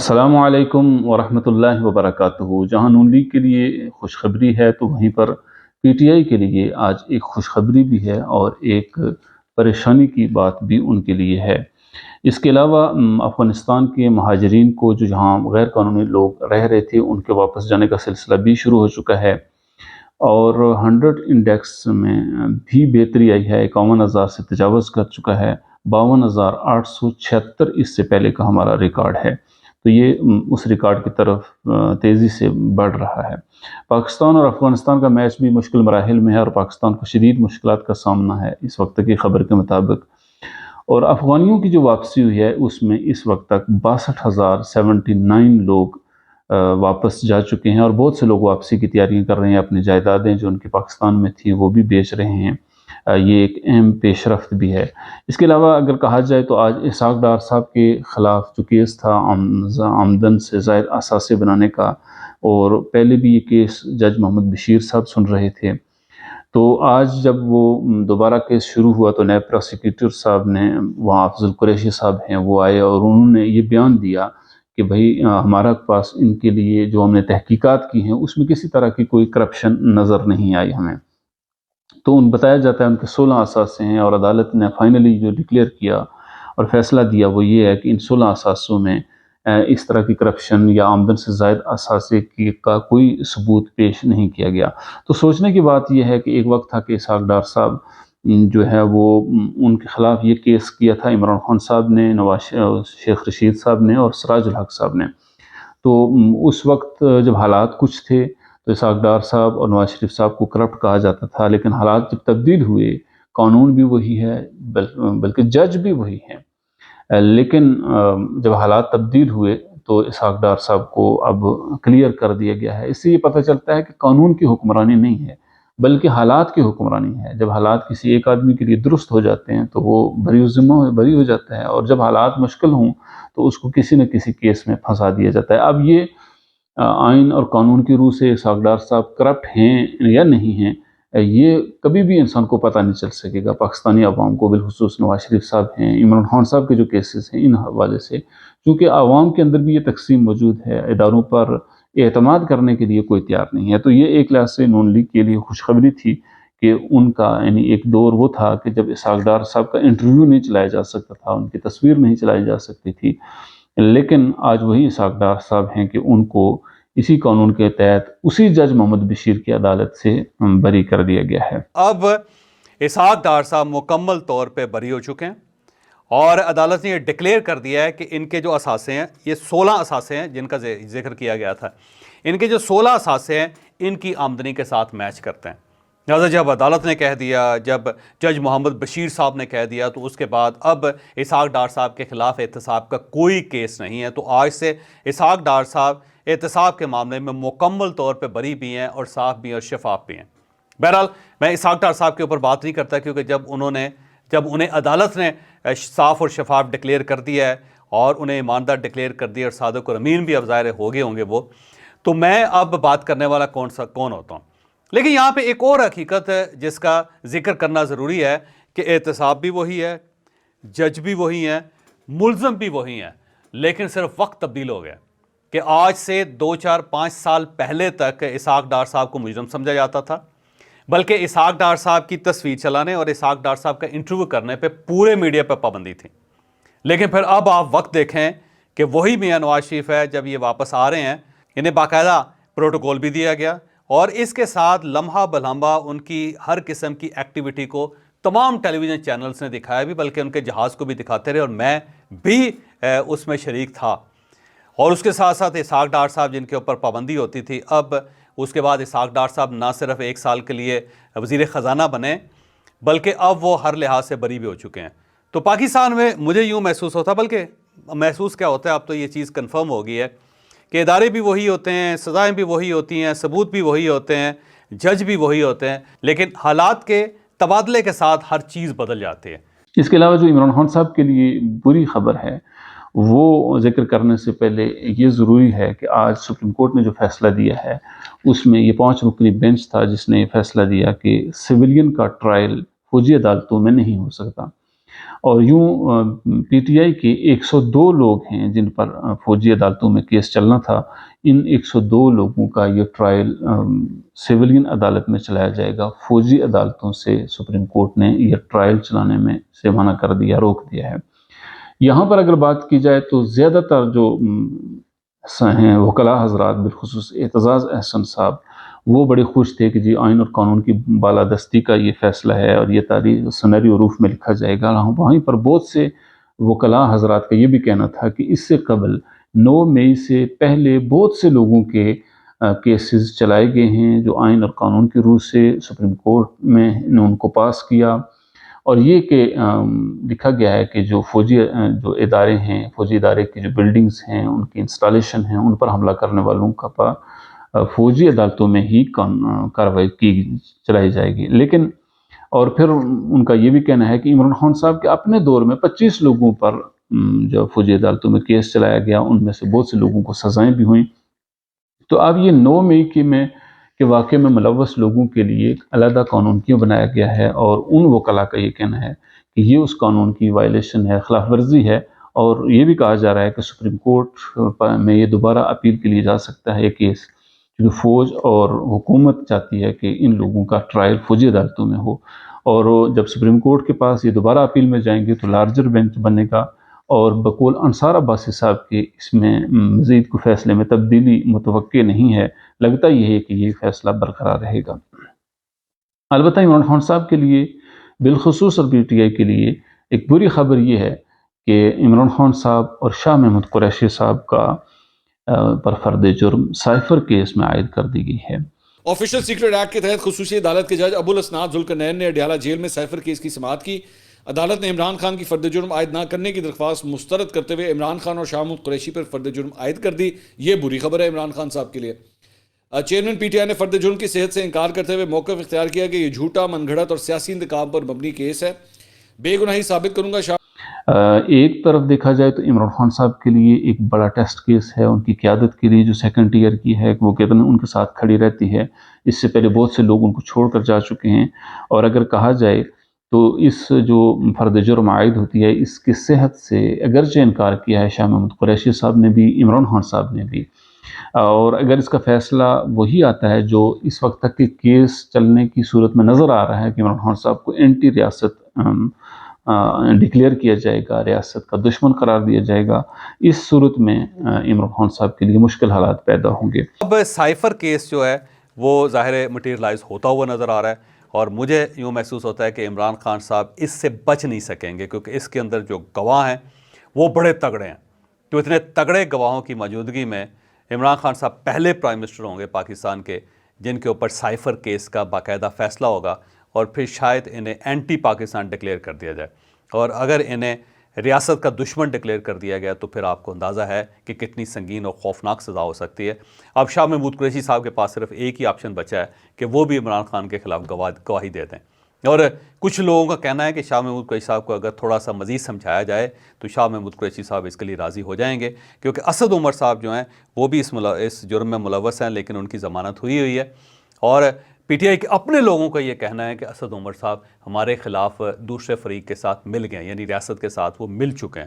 السلام علیکم ورحمۃ اللہ وبرکاتہ۔ جہاں نون لیگ کے لیے خوشخبری ہے تو وہیں پر پی ٹی آئی کے لیے آج ایک خوشخبری بھی ہے اور ایک پریشانی کی بات بھی ان کے لیے ہے۔ اس کے علاوہ افغانستان کے مہاجرین کو جو جہاں غیر قانونی لوگ رہ رہے تھے ان کے واپس جانے کا سلسلہ بھی شروع ہو چکا ہے، اور 100 انڈیکس میں بھی بہتری آئی ہے، 51,000 سے تجاوز کر چکا ہے، 52,876 اس سے پہلے کا ہمارا ریکارڈ ہے، تو یہ اس ریکارڈ کی طرف تیزی سے بڑھ رہا ہے۔ پاکستان اور افغانستان کا میچ بھی مشکل مراحل میں ہے اور پاکستان کو شدید مشکلات کا سامنا ہے اس وقت کی خبر کے مطابق، اور افغانیوں کی جو واپسی ہوئی ہے اس میں اس وقت تک 62,079 لوگ واپس جا چکے ہیں، اور بہت سے لوگ واپسی کی تیاریاں کر رہے ہیں، اپنی جائیدادیں جو ان کے پاکستان میں تھیں وہ بھی بیچ رہے ہیں۔ یہ ایک اہم پیش رفت بھی ہے۔ اس کے علاوہ اگر کہا جائے تو آج اسحاق ڈار صاحب کے خلاف جو کیس تھا آمدن سے زائد اثاثے بنانے کا، اور پہلے بھی یہ کیس جج محمد بشیر صاحب سن رہے تھے، تو آج جب وہ دوبارہ کیس شروع ہوا تو نیب پروسیکیوٹر صاحب نے، وہاں افضل قریشی صاحب ہیں، وہ آئے اور انہوں نے یہ بیان دیا کہ بھائی ہمارا پاس ان کے لیے جو ہم نے تحقیقات کی ہیں اس میں کسی طرح کی کوئی کرپشن نظر نہیں آئی ہمیں۔ تو بتایا جاتا ہے ان کے 16 اثاثے ہیں، اور عدالت نے فائنلی جو ڈکلیئر کیا اور فیصلہ دیا وہ یہ ہے کہ ان 16 اثاثوں میں اس طرح کی کرپشن یا آمدن سے زائد اثاثے کا کوئی ثبوت پیش نہیں کیا گیا۔ تو سوچنے کی بات یہ ہے کہ ایک وقت تھا کہ اسحاق ڈار صاحب جو ہے وہ ان کے خلاف یہ کیس کیا تھا عمران خان صاحب نے، شیخ رشید صاحب نے اور سراج الحق صاحب نے، تو اس وقت جب حالات کچھ تھے تو اسحاق ڈار صاحب اور نواز شریف صاحب کو کرپٹ کہا جاتا تھا، لیکن حالات جب تبدیل ہوئے، قانون بھی وہی ہے بلکہ جج بھی وہی ہے، لیکن جب حالات تبدیل ہوئے تو اسحاق ڈار صاحب کو اب کلیئر کر دیا گیا ہے۔ اس سے یہ پتہ چلتا ہے کہ قانون کی حکمرانی نہیں ہے بلکہ حالات کی حکمرانی ہے۔ جب حالات کسی ایک آدمی کے لیے درست ہو جاتے ہیں تو وہ بری ہو جاتا ہے، اور جب حالات مشکل ہوں تو اس کو کسی نہ کسی کیس میں پھنسا دیا جاتا ہے۔ اب یہ آئین اور قانون کی روح سے اسحاق ڈار صاحب کرپٹ ہیں یا نہیں ہیں، یہ کبھی بھی انسان کو پتہ نہیں چل سکے گا، پاکستانی عوام کو، بالخصوص نواز شریف صاحب ہیں، عمران خان صاحب کے جو کیسز ہیں، ان حوالے سے، کیونکہ عوام کے اندر بھی یہ تقسیم موجود ہے، اداروں پر اعتماد کرنے کے لیے کوئی تیار نہیں ہے۔ تو یہ ایک لحاظ سے نون لیگ کے لیے خوشخبری تھی کہ ان کا یعنی ایک دور وہ تھا کہ جب اسحاق ڈار صاحب کا انٹرویو نہیں چلایا جا سکتا تھا، ان کی تصویر نہیں چلائی جا سکتی تھی، لیکن آج وہی اسحاق ڈار صاحب ہیں کہ ان کو اسی قانون کے تحت اسی جج محمد بشیر کی عدالت سے بری کر دیا گیا ہے۔ اب اسحاق ڈار صاحب مکمل طور پہ بری ہو چکے ہیں، اور عدالت نے یہ ڈکلیئر کر دیا ہے کہ ان کے جو اثاثے ہیں، یہ 16 اثاثے ہیں جن کا ذکر کیا گیا تھا، ان کے جو 16 اثاثے ہیں ان کی آمدنی کے ساتھ میچ کرتے ہیں۔ لہٰذا جب عدالت نے کہہ دیا، جب جج محمد بشیر صاحب نے کہہ دیا، تو اس کے بعد اب اسحاق ڈار صاحب کے خلاف احتساب کا کوئی کیس نہیں ہے۔ تو آج سے اسحاق ڈار صاحب احتساب کے معاملے میں مکمل طور پہ بری بھی ہیں اور صاف بھی ہیں اور شفاف بھی ہیں۔ بہرحال میں اسحاق ڈار صاحب کے اوپر بات نہیں کرتا، کیونکہ جب انہیں عدالت نے صاف اور شفاف ڈکلیئر کر دیا ہے اور انہیں ایماندار ڈکلیئر کر دیا اور صادق اور امین بھی اب ظاہر ہو گئے ہوں گے وہ، تو میں اب بات کرنے والا کون ہوتا ہوں۔ لیکن یہاں پہ ایک اور حقیقت ہے جس کا ذکر کرنا ضروری ہے کہ احتساب بھی وہی ہے، جج بھی وہی ہیں، ملزم بھی وہی ہیں، لیکن صرف وقت تبدیل ہو گیا کہ آج سے 2 4 5 سال پہلے تک اسحاق ڈار صاحب کو مجرم سمجھا جاتا تھا، بلکہ اسحاق ڈار صاحب کی تصویر چلانے اور اسحاق ڈار صاحب کا انٹرویو کرنے پہ پورے میڈیا پہ پابندی تھی۔ لیکن پھر اب آپ وقت دیکھیں کہ وہی میاں نواز شریف ہے، جب یہ واپس آ رہے ہیں انہیں باقاعدہ پروٹوکول بھی دیا گیا، اور اس کے ساتھ لمحہ بلمحہ ان کی ہر قسم کی ایکٹیویٹی کو تمام ٹیلی ویژن چینلز نے دکھایا بھی، بلکہ ان کے جہاز کو بھی دکھاتے رہے، اور میں بھی اس میں شریک تھا۔ اور اس کے ساتھ ساتھ اسحاق ڈار صاحب جن کے اوپر پابندی ہوتی تھی، اب اس کے بعد اسحاق ڈار صاحب نہ صرف 1 سال کے لیے وزیر خزانہ بنے، بلکہ اب وہ ہر لحاظ سے بری بھی ہو چکے ہیں۔ تو پاکستان میں مجھے یوں محسوس ہوتا، بلکہ محسوس کیا ہوتا ہے، اب تو یہ چیز کنفرم ہو گئی ہے کہ ادارے بھی وہی ہوتے ہیں، سزائیں بھی وہی ہوتی ہیں، ثبوت بھی وہی ہوتے ہیں، جج بھی وہی ہوتے ہیں، لیکن حالات کے تبادلے کے ساتھ ہر چیز بدل جاتی ہے۔ اس کے علاوہ جو عمران خان صاحب کے لیے بری خبر ہے وہ ذکر کرنے سے پہلے یہ ضروری ہے کہ آج سپریم کورٹ نے جو فیصلہ دیا ہے اس میں یہ 5 رکنی بینچ تھا جس نے یہ فیصلہ دیا کہ سویلین کا ٹرائل فوجی عدالتوں میں نہیں ہو سکتا۔ اور یوں پی ٹی آئی کے 102 لوگ ہیں جن پر فوجی عدالتوں میں کیس چلنا تھا. ان 102 لوگوں کا یہ ٹرائل سیولین عدالت میں چلایا جائے گا. فوجی عدالتوں سے سپریم کورٹ نے یہ ٹرائل چلانے میں سے منع کر دیا، روک دیا ہے. یہاں پر اگر بات کی جائے تو زیادہ تر جو ہیں وکلاء حضرات، بالخصوص اعتزاز احسن صاحب، وہ بڑے خوش تھے کہ جی آئین اور قانون کی بالادستی کا یہ فیصلہ ہے اور یہ تاریخ سنہری حروف میں لکھا جائے گا. وہیں پر بہت سے وکلاء حضرات کا یہ بھی کہنا تھا کہ اس سے قبل 9 مئی سے پہلے بہت سے لوگوں کے کیسز چلائے گئے ہیں جو آئین اور قانون کی روح سے سپریم کورٹ میں نے ان کو پاس کیا، اور یہ کہ لکھا گیا ہے کہ جو فوجی جو ادارے ہیں، فوجی ادارے کی جو بلڈنگز ہیں، ان کی انسٹالیشن ہیں، ان پر حملہ کرنے والوں کا فوجی عدالتوں میں ہی کارروائی چلائی جائے گی. لیکن اور پھر ان کا یہ بھی کہنا ہے کہ عمران خان صاحب کے اپنے دور میں 25 لوگوں پر جو فوجی عدالتوں میں کیس چلایا گیا، ان میں سے بہت سے لوگوں کو سزائیں بھی ہوئیں. تو اب یہ 9 مئی کے واقعے میں ملوث لوگوں کے لیے ایک علیحدہ قانون کیوں بنایا گیا ہے، اور ان وکلاء کا یہ کہنا ہے کہ یہ اس قانون کی وائلیشن ہے، خلاف ورزی ہے. اور یہ بھی کہا جا رہا ہے کہ سپریم کورٹ میں یہ دوبارہ اپیل کے لیے جا سکتا ہے یہ کیس، کیونکہ فوج اور حکومت چاہتی ہے کہ ان لوگوں کا ٹرائل فوجی عدالتوں میں ہو. اور جب سپریم کورٹ کے پاس یہ دوبارہ اپیل میں جائیں گے تو لارجر بینچ بنے گا، اور بقول انصار عباسی صاحب کے اس میں مزید کوئی فیصلے میں تبدیلی متوقع نہیں ہے. لگتا یہ ہے کہ یہ فیصلہ برقرار رہے گا. البتہ عمران خان صاحب کے لیے بالخصوص اور پی ٹی آئی کے لیے ایک بری خبر یہ ہے کہ عمران خان صاحب اور شاہ محمود قریشی صاحب کا پر فرد جرم سائفر کیس میں عائد کر دی گئی ہے. آفیشل سیکرٹ ایکٹ کے تحت خصوصی عدالت کے جج ابو الاسناد ذوالقرنین نے اڈیالہ جیل میں سائفر کیس کی سماعت کی. عدالت نے عمران خان کی فرد جرم عائد نہ کرنے کی درخواست مسترد کرتے ہوئے عمران خان اور شاہ محمود قریشی پر فرد جرم عائد کر دی. یہ بری خبر ہے عمران خان صاحب کے لیے. چیئرمین پی ٹی آئی نے فرد جرم کی صحت سے انکار کرتے ہوئے موقف اختیار کیا کہ یہ جھوٹا، من گھڑت اور سیاسی انتقام پر مبنی کیس ہے. بے گناہی ثابت کروں گا. ایک طرف دیکھا جائے تو عمران خان صاحب کے لیے ایک بڑا ٹیسٹ کیس ہے. ان کی قیادت کے لیے جو سیکنڈ ٹیئر کی ہے وہ کہتے ہیں ان کے ساتھ کھڑی رہتی ہے. اس سے پہلے بہت سے لوگ ان کو چھوڑ کر جا چکے ہیں، اور اگر کہا جائے تو اس جو فرد جرم عائد ہوتی ہے اس کی صحت سے اگرچہ انکار کیا ہے شاہ محمود قریشی صاحب نے بھی، عمران خان صاحب نے بھی. اور اگر اس کا فیصلہ وہی آتا ہے جو اس وقت تک کے کیس چلنے کی صورت میں نظر آ رہا ہے کہ عمران خان صاحب کو اینٹی ریاست ڈکلیئر کیا جائے گا، ریاست کا دشمن قرار دیا جائے گا، اس صورت میں عمران خان صاحب کے لیے مشکل حالات پیدا ہوں گے. اب سائفر کیس جو ہے وہ ظاہر مٹیریلائز ہوتا ہوا نظر آ رہا ہے، اور مجھے یوں محسوس ہوتا ہے کہ عمران خان صاحب اس سے بچ نہیں سکیں گے، کیونکہ اس کے اندر جو گواہ ہیں وہ بڑے تگڑے ہیں. تو اتنے تگڑے گواہوں کی موجودگی میں عمران خان صاحب پہلے پرائم منسٹر ہوں گے پاکستان کے جن کے اوپر سائفر کیس کا باقاعدہ فیصلہ ہوگا، اور پھر شاید انہیں اینٹی پاکستان ڈکلیئر کر دیا جائے. اور اگر انہیں ریاست کا دشمن ڈکلیئر کر دیا گیا تو پھر آپ کو اندازہ ہے کہ کتنی سنگین اور خوفناک سزا ہو سکتی ہے. اب شاہ محمود قریشی صاحب کے پاس صرف ایک ہی آپشن بچا ہے کہ وہ بھی عمران خان کے خلاف گواہی دے دیں. اور کچھ لوگوں کا کہنا ہے کہ شاہ محمود قریشی صاحب کو اگر تھوڑا سا مزید سمجھایا جائے تو شاہ محمود قریشی صاحب اس کے لیے راضی ہو جائیں گے، کیونکہ اسد عمر صاحب جو ہیں وہ بھی اس جرم میں ملوث ہیں، لیکن ان کی ضمانت ہوئی ہے. اور پی ٹی آئی کے اپنے لوگوں کا یہ کہنا ہے کہ اسد عمر صاحب ہمارے خلاف دوسرے فریق کے ساتھ مل گئے، یعنی ریاست کے ساتھ وہ مل چکے ہیں.